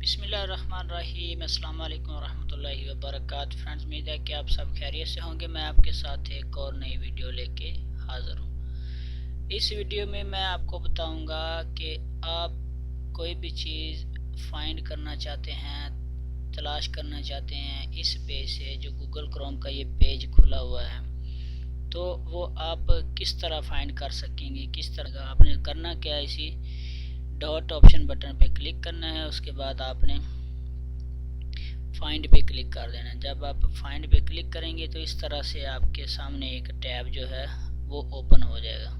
बिस्मिल्लाहिर्रहमानिर्रहीम। अस्सलाम वालेकुम रहमतुल्लाहि व बरकात। फ्रेंड्स, उम्मीद है कि आप सब खैरियत से होंगे। मैं आपके साथ एक और नई वीडियो लेके हाज़िर हूँ। इस वीडियो में मैं आपको बताऊंगा कि आप कोई भी चीज़ फाइंड करना चाहते हैं, तलाश करना चाहते हैं इस पेज से, जो गूगल क्रोम का ये पेज खुला हुआ है, तो वो आप किस तरह फाइंड कर सकेंगे। किस तरह का आपने करना क्या है, इसी डॉट ऑप्शन बटन पे क्लिक करना है। उसके बाद आपने फाइंड पे क्लिक कर देना है। जब आप फाइंड पे क्लिक करेंगे तो इस तरह से आपके सामने एक टैब जो है वो ओपन हो जाएगा।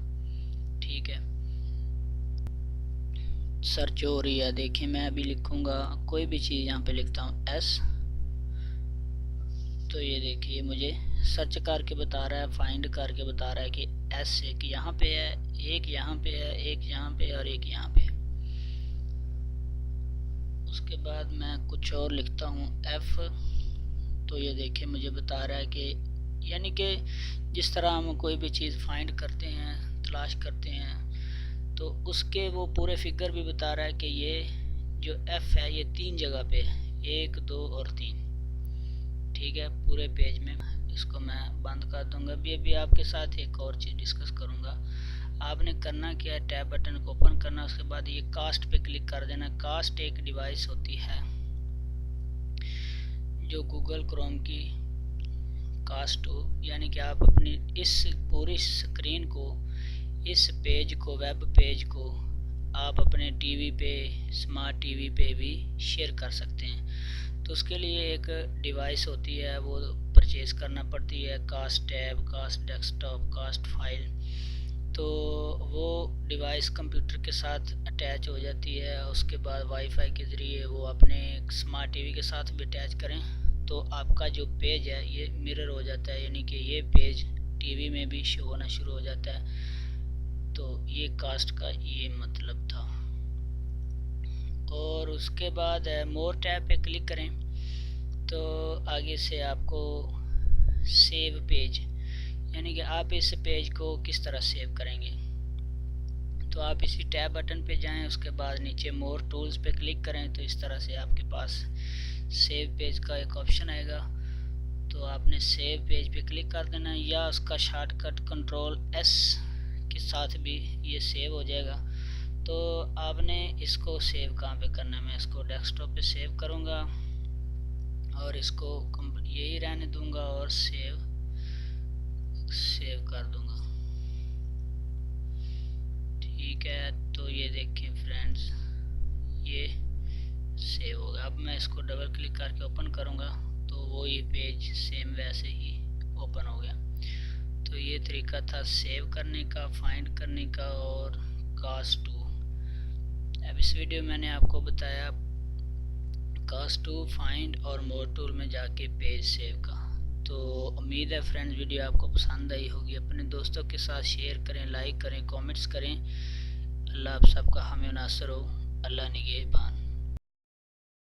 ठीक है, सर्च हो रही है। देखिए, मैं अभी लिखूंगा कोई भी चीज़, यहाँ पे लिखता हूँ एस, तो ये देखिए मुझे सर्च करके बता रहा है, फाइंड करके बता रहा है कि एस एक यहाँ पे है, एक यहाँ पे है, एक यहाँ पे और एक यहाँ पे। उसके बाद मैं कुछ और लिखता हूँ एफ, तो ये देखिए मुझे बता रहा है कि यानी कि जिस तरह हम कोई भी चीज़ फाइंड करते हैं, तलाश करते हैं, तो उसके वो पूरे फिगर भी बता रहा है कि ये जो एफ है ये 3 जगह पे है, 1 2 और 3। ठीक है, पूरे पेज में। इसको मैं बंद कर दूंगा। अभी आपके साथ एक और चीज़ डिस्कस करूंगा। आपने करना क्या है, टैब बटन को ओपन करना, उसके बाद ये कास्ट पे क्लिक कर देना। कास्ट एक डिवाइस होती है जो गूगल क्रोम की कास्ट हो, यानी कि आप अपनी इस पूरी स्क्रीन को, इस पेज को, वेब पेज को आप अपने टीवी पे, स्मार्ट टीवी पे भी शेयर कर सकते हैं। तो उसके लिए एक डिवाइस होती है, वो परचेज करना पड़ती है। Cost tab, cost desktop, cost file. तो वो डिवाइस कंप्यूटर के साथ अटैच हो जाती है। उसके बाद वाईफाई के ज़रिए वो अपने स्मार्ट टीवी के साथ भी अटैच करें तो आपका जो पेज है ये मिरर हो जाता है, यानी कि ये पेज टीवी में भी शो होना शुरू हो जाता है। तो ये कास्ट का ये मतलब था। और उसके बाद मोर टैब पे क्लिक करें तो आगे से आपको सेव पेज, यानी कि आप इस पेज को किस तरह सेव करेंगे। तो आप इसी टैब बटन पे जाएं, उसके बाद नीचे मोर टूल्स पे क्लिक करें तो इस तरह से आपके पास सेव पेज का एक ऑप्शन आएगा। तो आपने सेव पेज पे क्लिक कर देना, या उसका शॉर्टकट कंट्रोल एस के साथ भी ये सेव हो जाएगा। तो आपने इसको सेव कहाँ पे करना है, मैं इसको डेस्कटॉप पे सेव करूँगा और इसको यही रहने दूंगा और सेव कर दूंगा। ठीक है, तो ये देखें फ्रेंड्स, ये सेव हो गया। अब मैं इसको डबल क्लिक करके ओपन करूंगा तो वो ये पेज सेम वैसे ही ओपन हो गया। तो ये तरीका था सेव करने का, फाइंड करने का और कास्ट टू। अब इस वीडियो में मैंने आपको बताया कास्ट टू, फाइंड और मोर टूल में जाके पेज सेव का। तो उम्मीद है फ्रेंड्स वीडियो आपको पसंद आई होगी। अपने दोस्तों के साथ शेयर करें, लाइक करें, कमेंट्स करें। अल्लाह आप सबका हामी नासर हो। अल्लाह निगहबान।